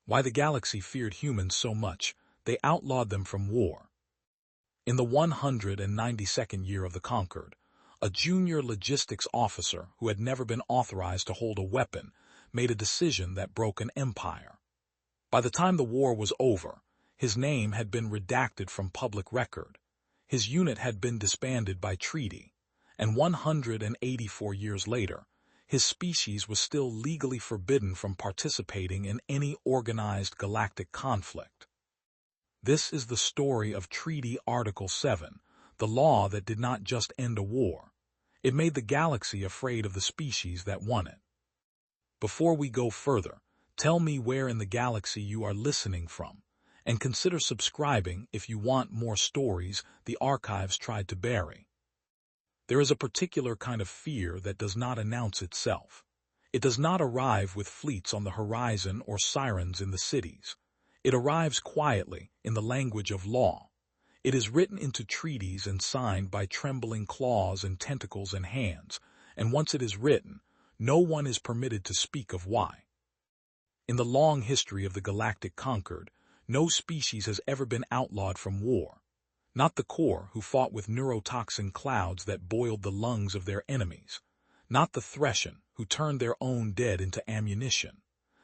Why the galaxy feared humans so much, they outlawed them from war. In the 192nd year of the Concord, a junior logistics officer who had never been authorized to hold a weapon made a decision that broke an empire. By the time the war was over, his name had been redacted from public record, his unit had been disbanded by treaty, and 184 years later, his species was still legally forbidden from participating in any organized galactic conflict. This is the story of Treaty Article 7, the law that did not just end a war. It made the galaxy afraid of the species that won it. Before we go further, tell me where in the galaxy you are listening from, and consider subscribing if you want more stories the archives tried to bury. There is a particular kind of fear that does not announce itself. It does not arrive with fleets on the horizon or sirens in the cities. It arrives quietly in the language of law. It is written into treaties and signed by trembling claws and tentacles and hands, and once it is written, no one is permitted to speak of why. In the long history of the galactic Concord, no species has ever been outlawed from war. Not the core, who fought with neurotoxin clouds that boiled the lungs of their enemies. Not the Threshen, who turned their own dead into ammunition.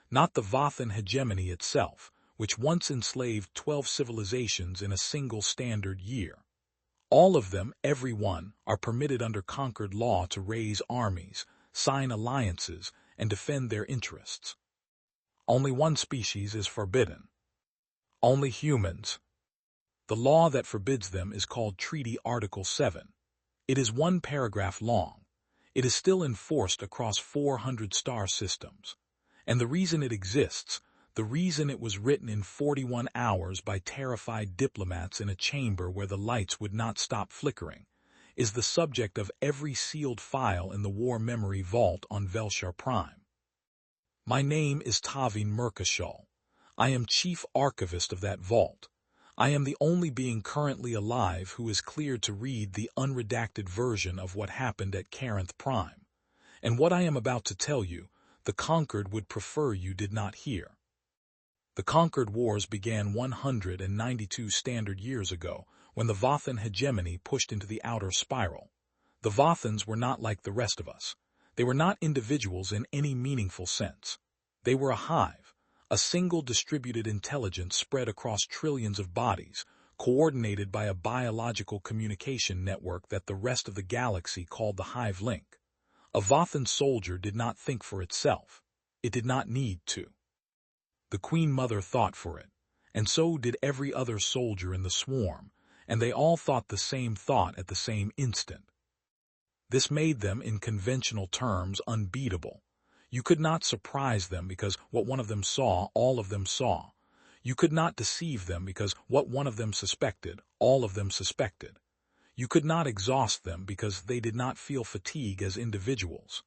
Not the Vathan hegemony itself, which once enslaved 12 civilizations in a single standard year. All of them, every one, are permitted under Concord law to raise armies, sign alliances, and defend their interests. Only one species is forbidden. Only humans. The law that forbids them is called Treaty Article 7. It is one paragraph long. It is still enforced across 400 star systems. And the reason it exists, the reason it was written in 41 hours by terrified diplomats in a chamber where the lights would not stop flickering, is the subject of every sealed file in the War Memory Vault on Velshar Prime. My name is Tavin Merkashal. I am chief archivist of that vault. I am the only being currently alive who is cleared to read the unredacted version of what happened at Carinth Prime. And what I am about to tell you, the Concord would prefer you did not hear. The Concord Wars began 192 standard years ago, when the Vathan hegemony pushed into the outer spiral. The Vathans were not like the rest of us. They were not individuals in any meaningful sense. They were a hive, a single distributed intelligence spread across trillions of bodies, coordinated by a biological communication network that the rest of the galaxy called the Hive Link. A Vathan soldier did not think for itself. It did not need to. The Queen Mother thought for it, and so did every other soldier in the swarm, and they all thought the same thought at the same instant. This made them, in conventional terms, unbeatable. You could not surprise them because what one of them saw, all of them saw. You could not deceive them because what one of them suspected, all of them suspected. You could not exhaust them because they did not feel fatigue as individuals.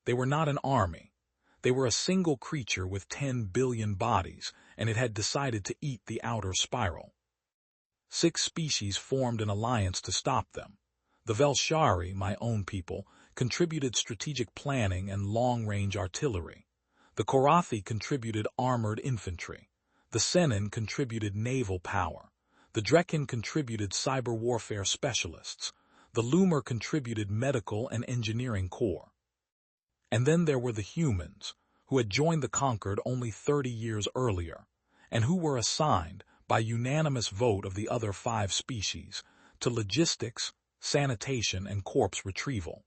They were not an army. They were a single creature with 10 billion bodies, and it had decided to eat the outer spiral. 6 species formed an alliance to stop them. The Velshari, my own people, contributed strategic planning and long-range artillery. The Korathi contributed armored infantry. The Senin contributed naval power. The Drekin contributed cyber warfare specialists. The Lumer contributed medical and engineering corps. And then there were the humans, who had joined the Concord only 30 years earlier, and who were assigned, by unanimous vote of the other 5 species, to logistics, sanitation, and corpse retrieval.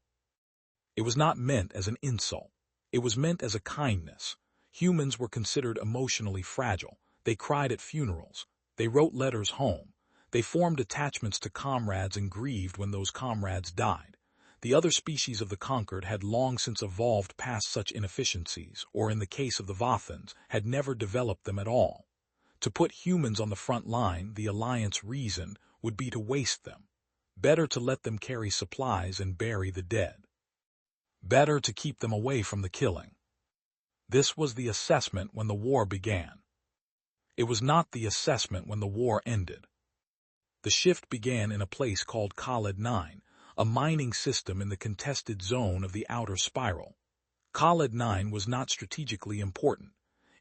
It was not meant as an insult. It was meant as a kindness. Humans were considered emotionally fragile. They cried at funerals. They wrote letters home. They formed attachments to comrades and grieved when those comrades died. The other species of the Concord had long since evolved past such inefficiencies, or in the case of the Vathans, had never developed them at all. To put humans on the front line, the Alliance reasoned, would be to waste them. Better to let them carry supplies and bury the dead. Better to keep them away from the killing. This was the assessment when the war began. It was not the assessment when the war ended. The shift began in a place called Khaled 9, a mining system in the contested zone of the outer spiral. Khaled 9 was not strategically important.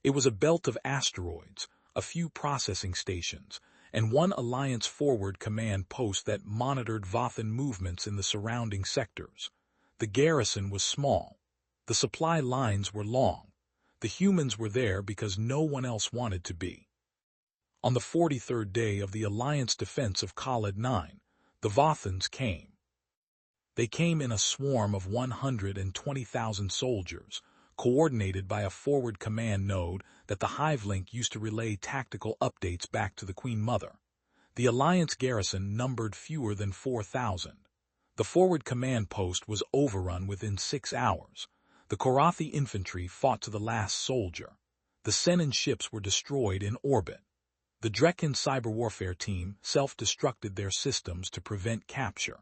It was a belt of asteroids, a few processing stations, and one Alliance forward command post that monitored Vothan movements in the surrounding sectors. The garrison was small. The supply lines were long. The humans were there because no one else wanted to be. On the 43rd day of the Alliance defense of Khaled 9, the Vothans came. They came in a swarm of 120,000 soldiers, coordinated by a forward command node that the Hive-Link used to relay tactical updates back to the Queen Mother. The Alliance garrison numbered fewer than 4,000. The forward command post was overrun within 6 hours. The Korathi infantry fought to the last soldier. The Senin ships were destroyed in orbit. The Drekkin cyber warfare team self-destructed their systems to prevent capture.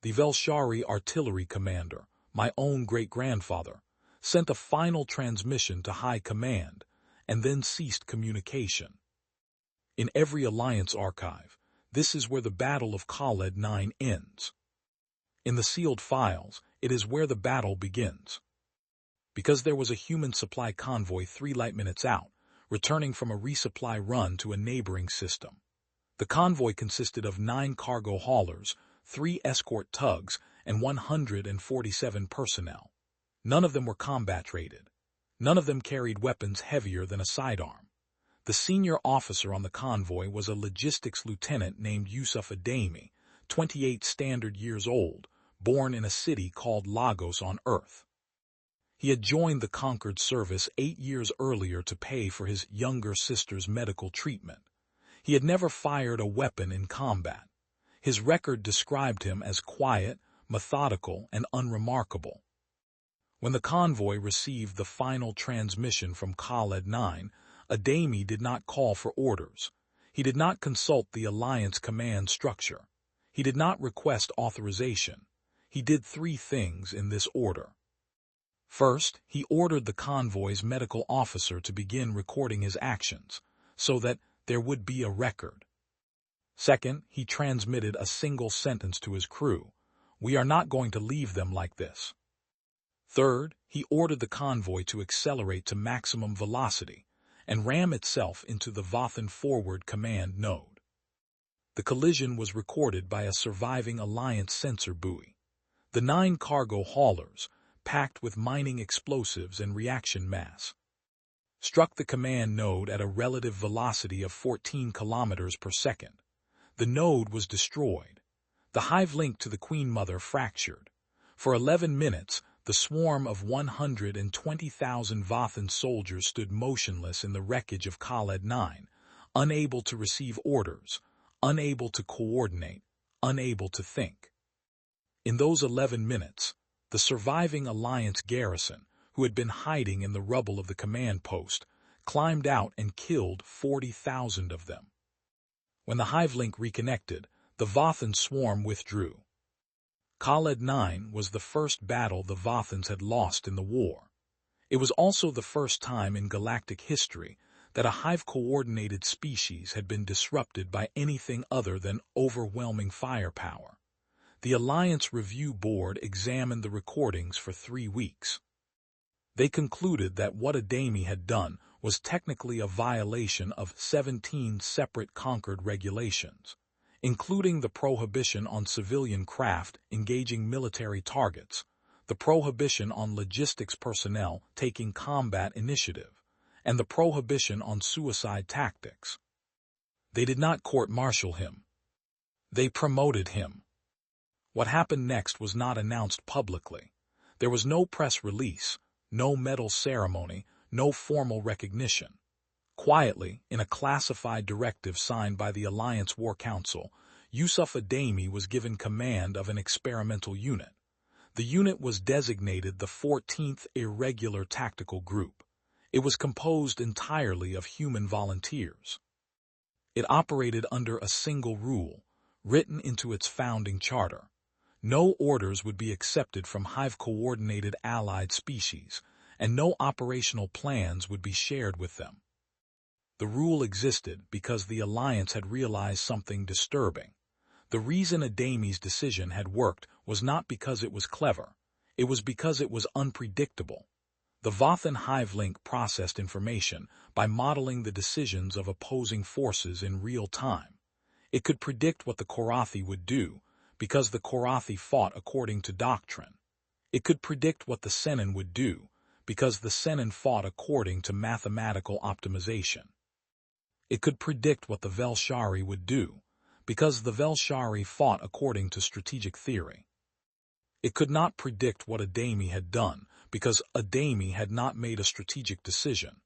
The Velshari artillery commander, my own great-grandfather, sent a final transmission to High Command, and then ceased communication. In every Alliance archive, this is where the Battle of Khaled 9 ends. In the sealed files, it is where the battle begins. Because there was a human supply convoy 3 light minutes out, returning from a resupply run to a neighboring system. The convoy consisted of 9 cargo haulers, 3 escort tugs, and 147 personnel. None of them were combat-rated. None of them carried weapons heavier than a sidearm. The senior officer on the convoy was a logistics lieutenant named Yusuf Ademi, 28 standard years old, born in a city called Lagos on Earth. He had joined the conquered service 8 years earlier to pay for his younger sister's medical treatment. He had never fired a weapon in combat. His record described him as quiet, methodical, and unremarkable. When the convoy received the final transmission from Khaled 9, Ademi did not call for orders. He did not consult the Alliance command structure. He did not request authorization. He did 3 things in this order. First, he ordered the convoy's medical officer to begin recording his actions, so that there would be a record. Second, he transmitted a single sentence to his crew: "We are not going to leave them like this." Third, he ordered the convoy to accelerate to maximum velocity and ram itself into the Vothan forward command node. The collision was recorded by a surviving Alliance sensor buoy. The 9 cargo haulers, packed with mining explosives and reaction mass, struck the command node at a relative velocity of 14 kilometers per second. The node was destroyed. The hive link to the Queen Mother fractured. For 11 minutes, the swarm of 120,000 Vothan soldiers stood motionless in the wreckage of Khaled 9, unable to receive orders, unable to coordinate, unable to think. In those 11 minutes, the surviving Alliance garrison, who had been hiding in the rubble of the command post, climbed out and killed 40,000 of them. When the hive link reconnected, the Vothan swarm withdrew. Khaled 9 was the first battle the Vothans had lost in the war. It was also the first time in galactic history that a hive-coordinated species had been disrupted by anything other than overwhelming firepower. The Alliance Review Board examined the recordings for 3 weeks. They concluded that what Ademi had done was technically a violation of 17 separate conquered regulations, including the prohibition on civilian craft engaging military targets, the prohibition on logistics personnel taking combat initiative, and the prohibition on suicide tactics. They did not court-martial him. They promoted him. What happened next was not announced publicly. There was no press release, no medal ceremony, no formal recognition. Quietly, in a classified directive signed by the Alliance War Council, Yusuf Ademi was given command of an experimental unit. The unit was designated the 14th Irregular Tactical Group. It was composed entirely of human volunteers. It operated under a single rule, written into its founding charter. No orders would be accepted from hive-coordinated allied species, and no operational plans would be shared with them. The rule existed because the Alliance had realized something disturbing. The reason Ademi's decision had worked was not because it was clever. It was because it was unpredictable. The Vathan hive link processed information by modeling the decisions of opposing forces in real time. It could predict what the Korathi would do, because the Korathi fought according to doctrine. It could predict what the Senin would do, because the Senin fought according to mathematical optimization. It could predict what the Velshari would do, because the Velshari fought according to strategic theory. It could not predict what Adami had done, because Adami had not made a strategic decision.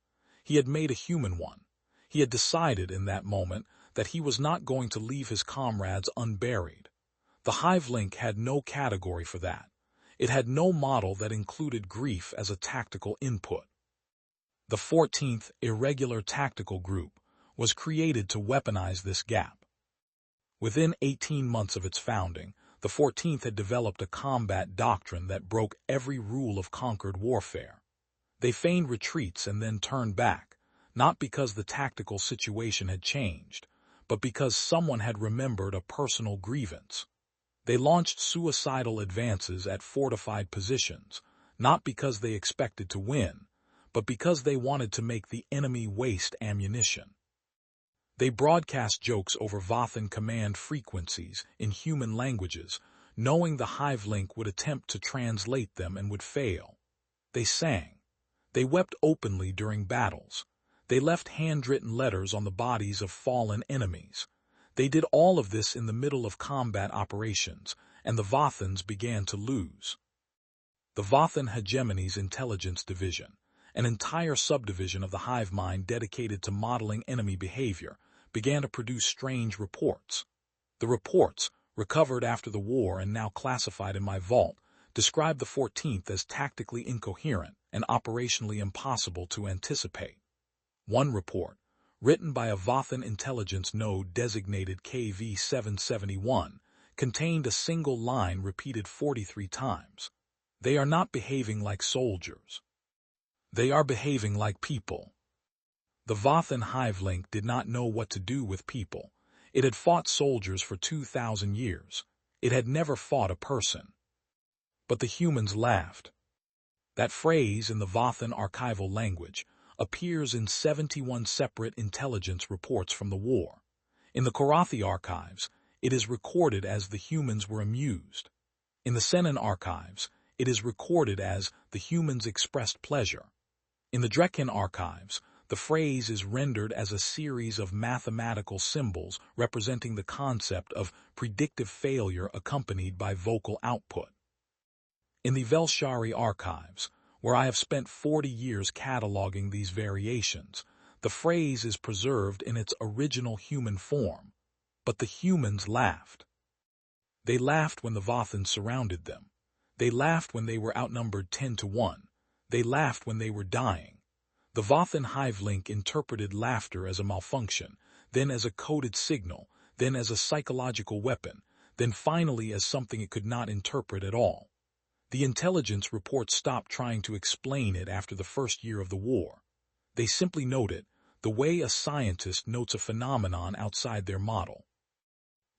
He had made a human one. He had decided in that moment that he was not going to leave his comrades unburied. The hive link had no category for that. It had no model that included grief as a tactical input. The 14th Irregular Tactical Group was created to weaponize this gap. Within 18 months of its founding, the 14th had developed a combat doctrine that broke every rule of conquered warfare. They feigned retreats and then turned back, not because the tactical situation had changed, but because someone had remembered a personal grievance. They launched suicidal advances at fortified positions, not because they expected to win, but because they wanted to make the enemy waste ammunition. They broadcast jokes over Vathan command frequencies in human languages, knowing the hive link would attempt to translate them and would fail. They sang. They wept openly during battles. They left handwritten letters on the bodies of fallen enemies. They did all of this in the middle of combat operations, and the Vathans began to lose. The Vathan Hegemony's Intelligence Division, an entire subdivision of the hive mind dedicated to modeling enemy behavior, began to produce strange reports. The reports, recovered after the war and now classified in my vault, described the 14th as tactically incoherent and operationally impossible to anticipate. One report, written by a Vathan intelligence node designated KV-771, contained a single line repeated 43 times. They are not behaving like soldiers. They are behaving like people. The Vathan hive link did not know what to do with people. It had fought soldiers for 2,000 years. It had never fought a person. But the humans laughed. That phrase in the Vathan archival language appears in 71 separate intelligence reports from the war. In the Korathi archives, it is recorded as the humans were amused. In the Senin archives, it is recorded as the humans expressed pleasure. In the Drekkin archives, the phrase is rendered as a series of mathematical symbols representing the concept of predictive failure accompanied by vocal output. In the Velshari archives, where I have spent 40 years cataloging these variations, the phrase is preserved in its original human form. But the humans laughed. They laughed when the Vathans surrounded them. They laughed when they were outnumbered 10-1. They laughed when they were dying. The Vathan hive link interpreted laughter as a malfunction, then as a coded signal, then as a psychological weapon, then finally as something it could not interpret at all. The intelligence report stopped trying to explain it after the first year of the war. They simply note it, the way a scientist notes a phenomenon outside their model.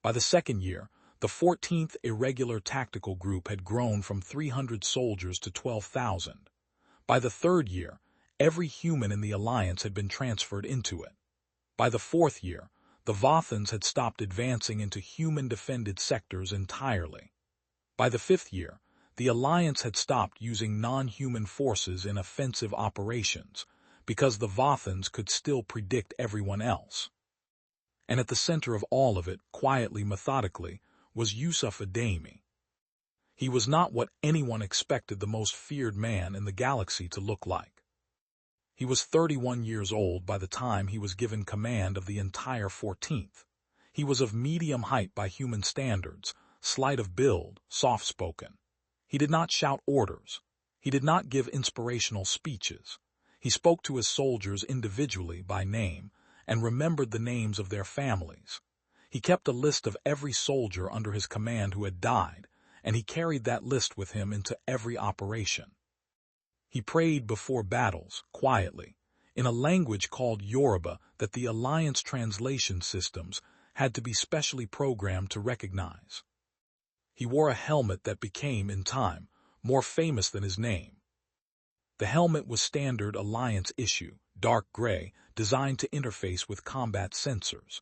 By the second year, the 14th Irregular Tactical Group had grown from 300 soldiers to 12,000. By the third year, every human in the alliance had been transferred into it. By the fourth year, the Vathans had stopped advancing into human-defended sectors entirely. By the fifth year, the alliance had stopped using non-human forces in offensive operations, because the Vathans could still predict everyone else. And at the center of all of it, quietly, methodically, was Yusuf Adami. He was not what anyone expected the most feared man in the galaxy to look like. He was 31 years old by the time he was given command of the entire 14th. He was of medium height by human standards, slight of build, soft-spoken. He did not shout orders. He did not give inspirational speeches. He spoke to his soldiers individually by name and remembered the names of their families. He kept a list of every soldier under his command who had died, and he carried that list with him into every operation. He prayed before battles, quietly, in a language called Yoruba that the Alliance translation systems had to be specially programmed to recognize. He wore a helmet that became, in time, more famous than his name. The helmet was standard Alliance issue, dark gray, designed to interface with combat sensors.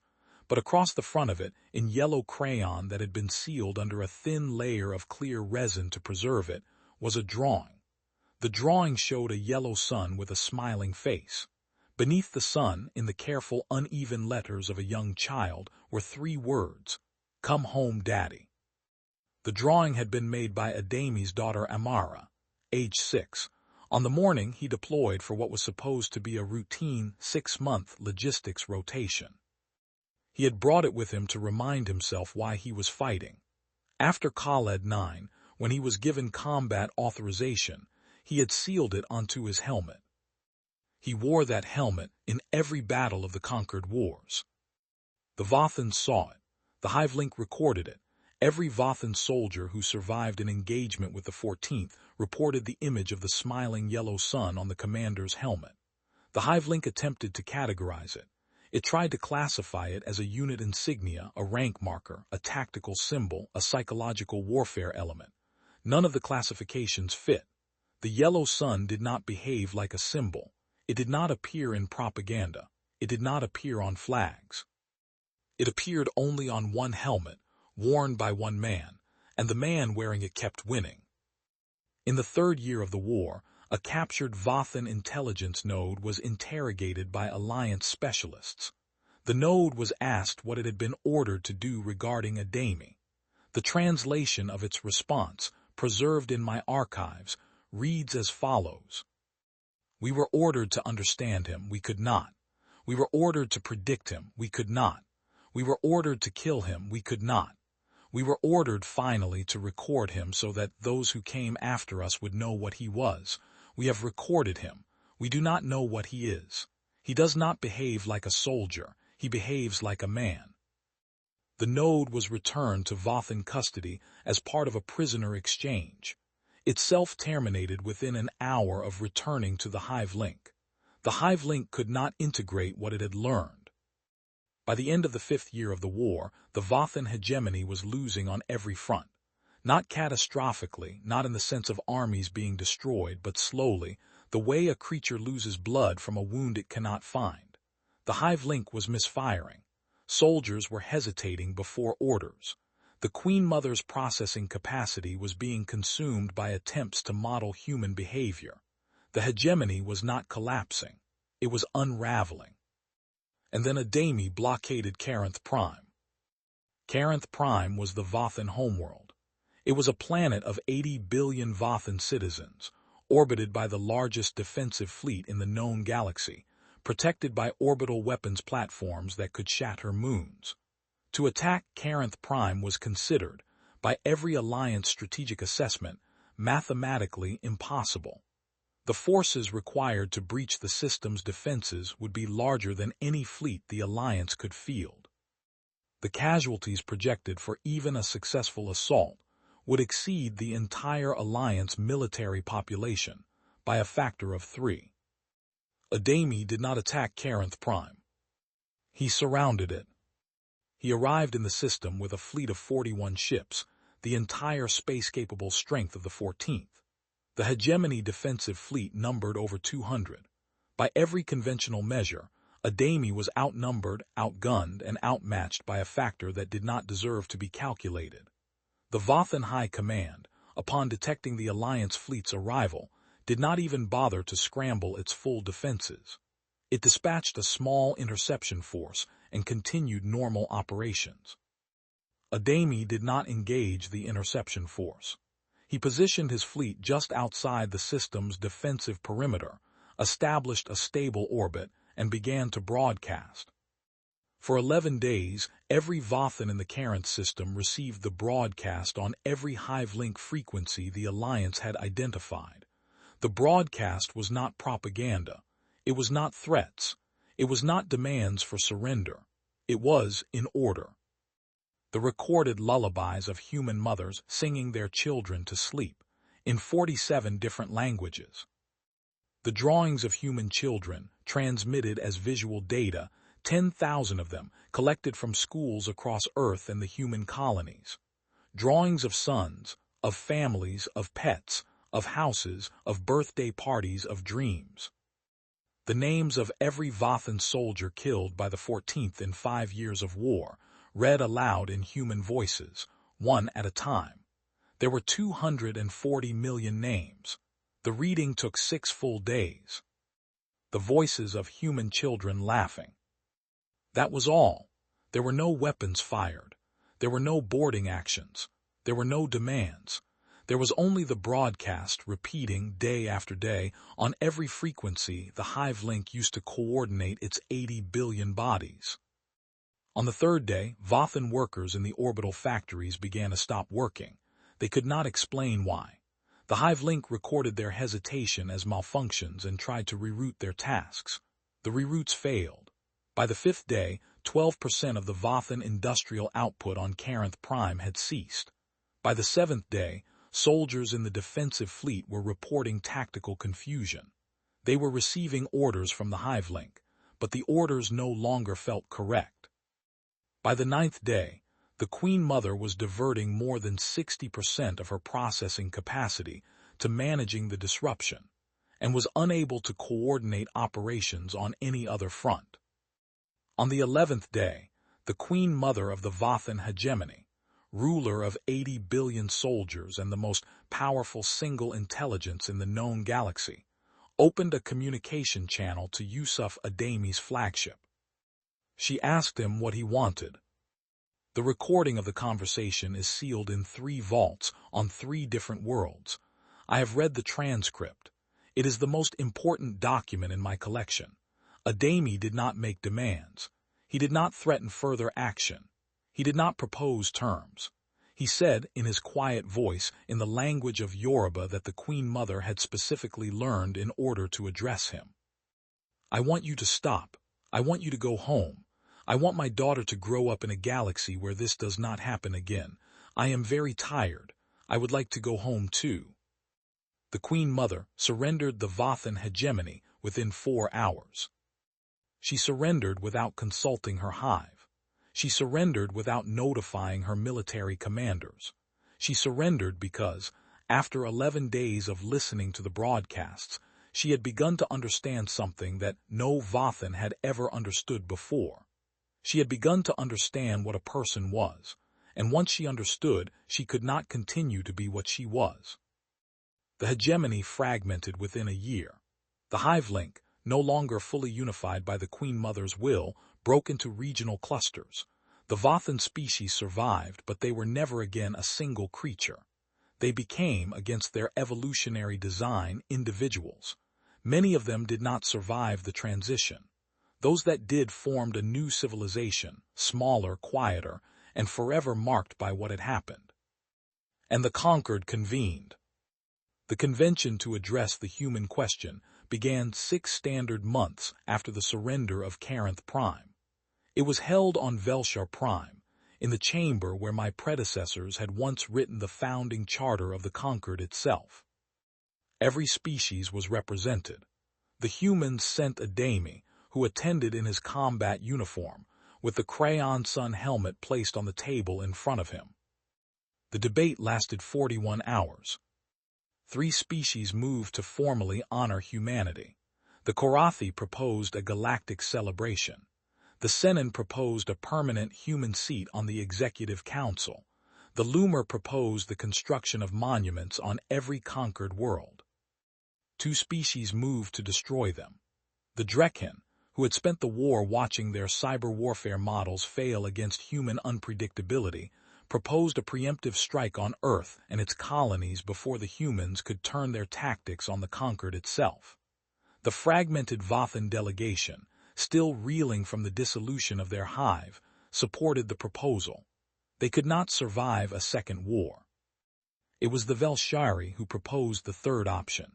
But across the front of it, in yellow crayon that had been sealed under a thin layer of clear resin to preserve it, was a drawing. The drawing showed a yellow sun with a smiling face. Beneath the sun, in the careful, uneven letters of a young child, were 3 words: "Come home, Daddy." The drawing had been made by Adami's daughter Amara, age 6, on the morning he deployed for what was supposed to be a routine 6-month logistics rotation. He had brought it with him to remind himself why he was fighting. After Khaled 9, when he was given combat authorization, he had sealed it onto his helmet. He wore that helmet in every battle of the conquered wars. The Vothans saw it. The Hivelink recorded it. Every Vothan soldier who survived an engagement with the 14th reported the image of the smiling yellow sun on the commander's helmet. The Hivelink attempted to categorize it. It tried to classify it as a unit insignia, a rank marker, a tactical symbol, a psychological warfare element. None of the classifications fit. The yellow sun did not behave like a symbol. It did not appear in propaganda. It did not appear on flags. It appeared only on one helmet, worn by one man, and the man wearing it kept winning. In the 3rd year of the war, a captured Vothan intelligence node was interrogated by Alliance specialists. The node was asked what it had been ordered to do regarding Adami. The translation of its response, preserved in my archives, reads as follows: "We were ordered to understand him, we could not. We were ordered to predict him, we could not. We were ordered to kill him, we could not. We were ordered finally to record him so that those who came after us would know what he was. We have recorded him. We do not know what he is. He does not behave like a soldier. He behaves like a man." The node was returned to Vothan custody as part of a prisoner exchange. Itself terminated within an hour of returning to the Hivelink. The Hivelink could not integrate what it had learned. By the end of the 5th year of the war, the Vothan hegemony was losing on every front. Not catastrophically, not in the sense of armies being destroyed, but slowly, the way a creature loses blood from a wound it cannot find. The Hivelink was misfiring. Soldiers were hesitating before orders. The Queen Mother's processing capacity was being consumed by attempts to model human behavior. The hegemony was not collapsing. It was unraveling. And then Adami blockaded Carinth Prime. Carinth Prime was the Vothan homeworld. It was a planet of 80 billion Vothan citizens, orbited by the largest defensive fleet in the known galaxy, protected by orbital weapons platforms that could shatter moons. To attack Carinth Prime was considered, by every Alliance strategic assessment, mathematically impossible. The forces required to breach the system's defenses would be larger than any fleet the Alliance could field. The casualties projected for even a successful assault would exceed the entire Alliance military population by a factor of 3. Adami did not attack Carinth Prime. He surrounded it. He arrived in the system with a fleet of 41 ships, the entire space-capable strength of the 14th. The hegemony defensive fleet numbered over 200. By every conventional measure, Adami was outnumbered, outgunned, and outmatched by a factor that did not deserve to be calculated. The Vothan High Command, upon detecting the Alliance fleet's arrival, did not even bother to scramble its full defenses. It dispatched a small interception force and continued normal operations. Adami did not engage the interception force. He positioned his fleet just outside the system's defensive perimeter, established a stable orbit, and began to broadcast. For 11 days, every Vothan in the Carinth system received the broadcast on every Hivelink frequency the Alliance had identified. The broadcast was not propaganda. It was not threats. It was not demands for surrender. It was in order. The recorded lullabies of human mothers singing their children to sleep, in 47 different languages. The drawings of human children, transmitted as visual data, 10,000 of them, collected from schools across Earth and the human colonies. Drawings of sons, of families, of pets, of houses, of birthday parties, of dreams. The names of every Vathan soldier killed by the 14th in 5 years of war, read aloud in human voices, one at a time. There were 240 million names. The reading took 6 full days. The voices of human children laughing. That was all. There were no weapons fired. There were no boarding actions. There were no demands. There was only the broadcast repeating day after day on every frequency the hive link used to coordinate its 80 billion bodies. On the 3rd day, Vathan workers in the orbital factories began to stop working. They could not explain why. The hive link recorded their hesitation as malfunctions and tried to reroute their tasks. The reroutes failed. By the 5th day, 12% of the Vathan industrial output on Carinth Prime had ceased. By the 7th day, soldiers in the defensive fleet were reporting tactical confusion. They were receiving orders from the hive link, but the orders no longer felt correct. By the 9th day, the Queen Mother was diverting more than 60% of her processing capacity to managing the disruption, and was unable to coordinate operations on any other front. On the 11th day, the Queen Mother of the Vathan hegemony, ruler of 80 billion soldiers and the most powerful single intelligence in the known galaxy, opened a communication channel to Yusuf Adami's flagship. She asked him what he wanted. The recording of the conversation is sealed in 3 vaults on 3 different worlds. I have read the transcript. It is the most important document in my collection. Adami did not make demands. He did not threaten further action. He did not propose terms. He said, in his quiet voice, in the language of Yoruba that the Queen Mother had specifically learned in order to address him. I want you to stop. I want you to go home. I want my daughter to grow up in a galaxy where this does not happen again. I am very tired. I would like to go home too. The Queen Mother surrendered the Vathan hegemony within 4 hours. She surrendered without consulting her hive. She surrendered without notifying her military commanders. She surrendered because, after 11 days of listening to the broadcasts, she had begun to understand something that no Vathan had ever understood before. She had begun to understand what a person was, and once she understood, she could not continue to be what she was. The hegemony fragmented within a year. The hive link, no longer fully unified by the Queen Mother's will, broke into regional clusters. The Vathan species survived, but they were never again a single creature. They became, against their evolutionary design, individuals. Many of them did not survive the transition. Those that did formed a new civilization, smaller, quieter, and forever marked by what had happened. And the conquered convened. The convention to address the human question began 6 standard months after the surrender of Carinth Prime. It was held on Velshar Prime, in the chamber where my predecessors had once written the founding charter of the conquered itself. Every species was represented. The humans sent Adami, who attended in his combat uniform, with the crayon sun helmet placed on the table in front of him. The debate lasted 41 hours. 3 species moved to formally honor humanity. The Korathi proposed a galactic celebration. The Senin proposed a permanent human seat on the Executive Council. The Lumer proposed the construction of monuments on every conquered world. 2 species moved to destroy them. The Drekhin, who had spent the war watching their cyber warfare models fail against human unpredictability, proposed a preemptive strike on Earth and its colonies before the humans could turn their tactics on the conquered itself. The fragmented Vathan delegation, still reeling from the dissolution of their hive, supported the proposal. They could not survive a second war. It was the Velshari who proposed the 3rd option.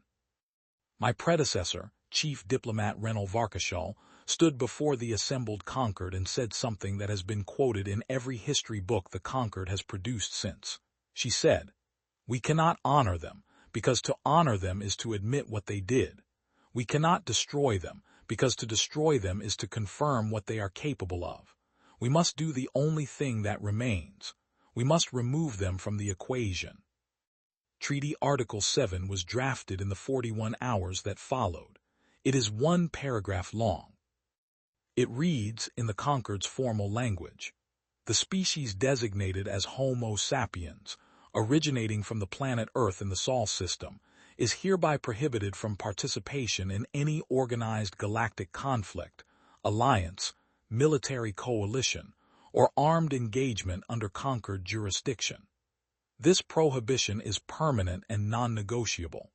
My predecessor, Chief Diplomat Renal Varkashal, stood before the assembled conquered and said something that has been quoted in every history book the conquered has produced since. She said, "We cannot honor them, because to honor them is to admit what they did. We cannot destroy them, because to destroy them is to confirm what they are capable of. We must do the only thing that remains. We must remove them from the equation." Treaty Article 7 was drafted in the 41 hours that followed. It is one paragraph long. It reads in the Concord's formal language: the species designated as Homo sapiens, originating from the planet Earth in the Sol system, is hereby prohibited from participation in any organized galactic conflict, alliance, military coalition, or armed engagement under Concord jurisdiction. This prohibition is permanent and non-negotiable.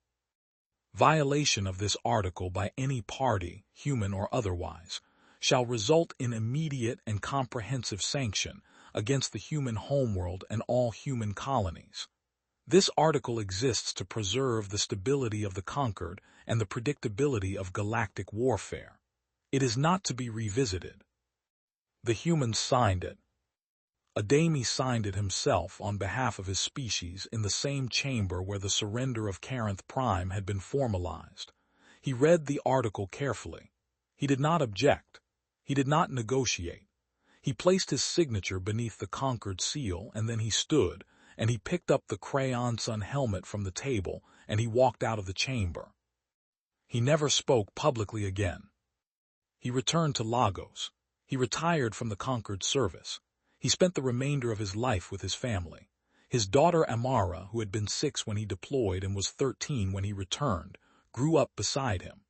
Violation of this article by any party, human or otherwise, shall result in immediate and comprehensive sanction against the human homeworld and all human colonies. This article exists to preserve the stability of the Concord and the predictability of galactic warfare. It is not to be revisited. The humans signed it. Adami signed it himself on behalf of his species in the same chamber where the surrender of Carinth Prime had been formalized. He read the article carefully. He did not object. He did not negotiate. He placed his signature beneath the Concord seal, and then he stood, and he picked up the crayon sun helmet from the table, and he walked out of the chamber. He never spoke publicly again. He returned to Lagos. He retired from the Concord service. He spent the remainder of his life with his family. His daughter Amara, who had been 6 when he deployed and was 13 when he returned, grew up beside him.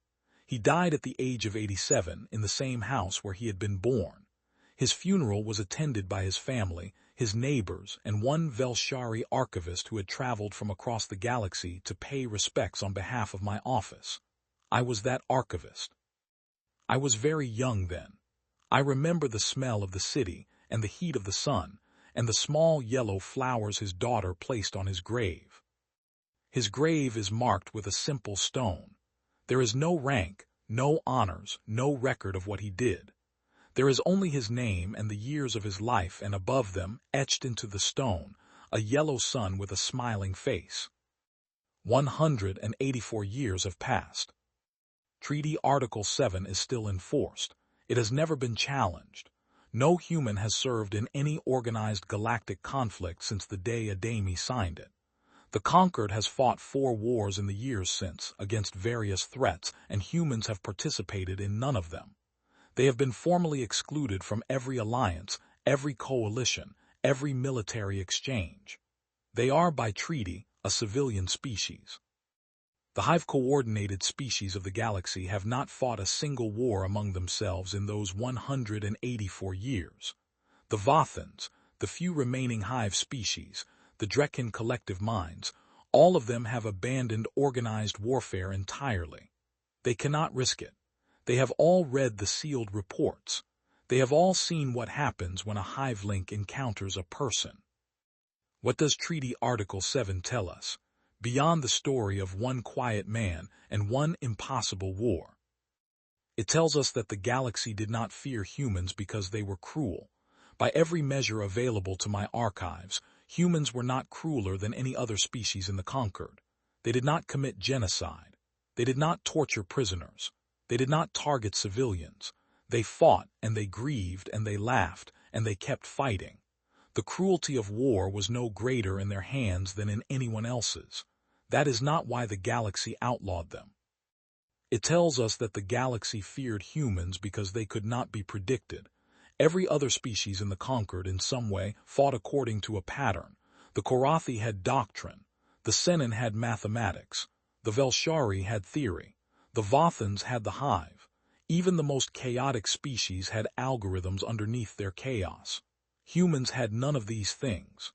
He died at the age of 87 in the same house where he had been born. His funeral was attended by his family, his neighbors, and one Velshari archivist who had traveled from across the galaxy to pay respects on behalf of my office. I was that archivist. I was very young then. I remember the smell of the city and the heat of the sun, and the small yellow flowers his daughter placed on his grave. His grave is marked with a simple stone. There is no rank, no honors, no record of what he did. There is only his name and the years of his life, and above them, etched into the stone, a yellow sun with a smiling face. 184 years have passed. Treaty Article 7 is still enforced. It has never been challenged. No human has served in any organized galactic conflict since the day Adami signed it. The Concord has fought 4 wars in the years since, against various threats, and humans have participated in none of them. They have been formally excluded from every alliance, every coalition, every military exchange. They are, by treaty, a civilian species. The hive-coordinated species of the galaxy have not fought a single war among themselves in those 184 years. The Vothans, the few remaining hive species, the Drekkin collective minds, all of them have abandoned organized warfare entirely. They cannot risk it. They have all read the sealed reports. They have all seen what happens when a hive link encounters a person. What does Treaty Article 7 tell us? Beyond the story of one quiet man and one impossible war. It tells us that the galaxy did not fear humans because they were cruel. By every measure available to my archives, humans were not crueler than any other species in the Concord. They did not commit genocide. They did not torture prisoners. They did not target civilians. They fought, and they grieved, and they laughed, and they kept fighting. The cruelty of war was no greater in their hands than in anyone else's. That is not why the galaxy outlawed them. It tells us that the galaxy feared humans because they could not be predicted. Every other species in the Concord in some way fought according to a pattern. The Korathi had doctrine. The Senin had mathematics. The Velshari had theory. The Vothans had the hive. Even the most chaotic species had algorithms underneath their chaos. Humans had none of these things.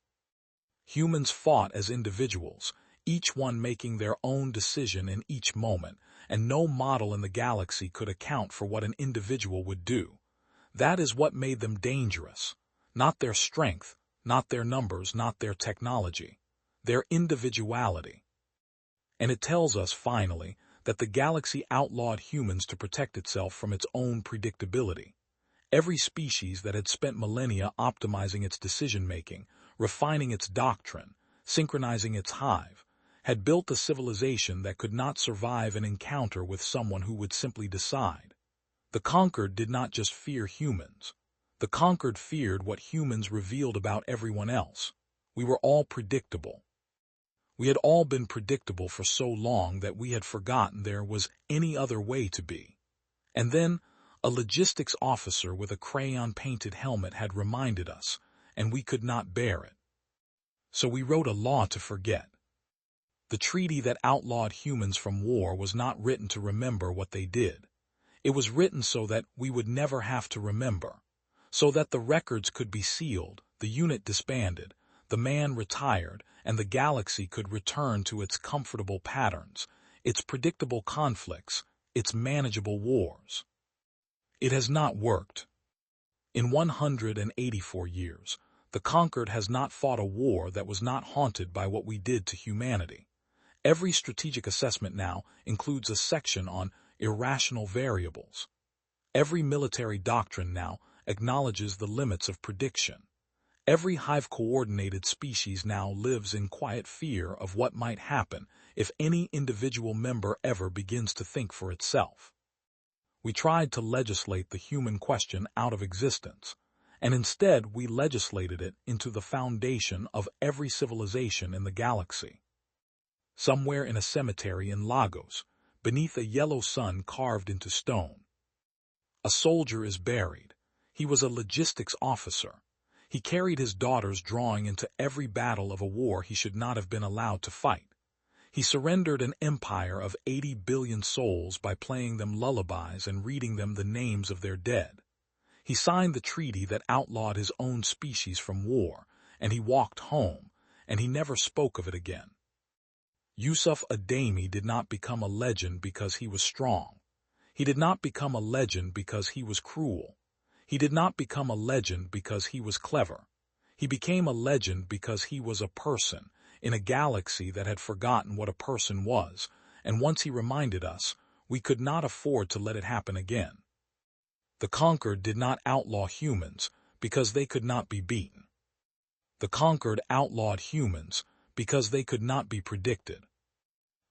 Humans fought as individuals, each one making their own decision in each moment, and no model in the galaxy could account for what an individual would do. That is what made them dangerous. Not their strength, not their numbers, not their technology. Their individuality. And it tells us, finally, that the galaxy outlawed humans to protect itself from its own predictability. Every species that had spent millennia optimizing its decision-making, refining its doctrine, synchronizing its hive, had built a civilization that could not survive an encounter with someone who would simply decide. The Concord did not just fear humans. The Concord feared what humans revealed about everyone else. We were all predictable. We had all been predictable for so long that we had forgotten there was any other way to be. And then, a logistics officer with a crayon-painted helmet had reminded us, and we could not bear it. So we wrote a law to forget. The treaty that outlawed humans from war was not written to remember what they did. It was written so that we would never have to remember, so that the records could be sealed, the unit disbanded, the man retired, and the galaxy could return to its comfortable patterns, its predictable conflicts, its manageable wars. It has not worked. In 184 years, the conquered has not fought a war that was not haunted by what we did to humanity. Every strategic assessment now includes a section on irrational variables. Every military doctrine now acknowledges the limits of prediction. Every hive-coordinated species now lives in quiet fear of what might happen if any individual member ever begins to think for itself. We tried to legislate the human question out of existence, and instead we legislated it into the foundation of every civilization in the galaxy. Somewhere in a cemetery in Lagos, beneath a yellow sun carved into stone, a soldier is buried. He was a logistics officer. He carried his daughter's drawing into every battle of a war he should not have been allowed to fight. He surrendered an empire of 80 billion souls by playing them lullabies and reading them the names of their dead. He signed the treaty that outlawed his own species from war, and he walked home, and he never spoke of it again. Yusuf Ademi did not become a legend because he was strong. He did not become a legend because he was cruel. He did not become a legend because he was clever. He became a legend because he was a person in a galaxy that had forgotten what a person was, and once he reminded us, we could not afford to let it happen again. The conquered did not outlaw humans because they could not be beaten. The conquered outlawed humans because they could not be predicted.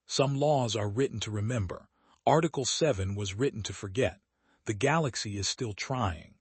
Some laws are written to remember. Article 7 was written to forget. The galaxy is still trying.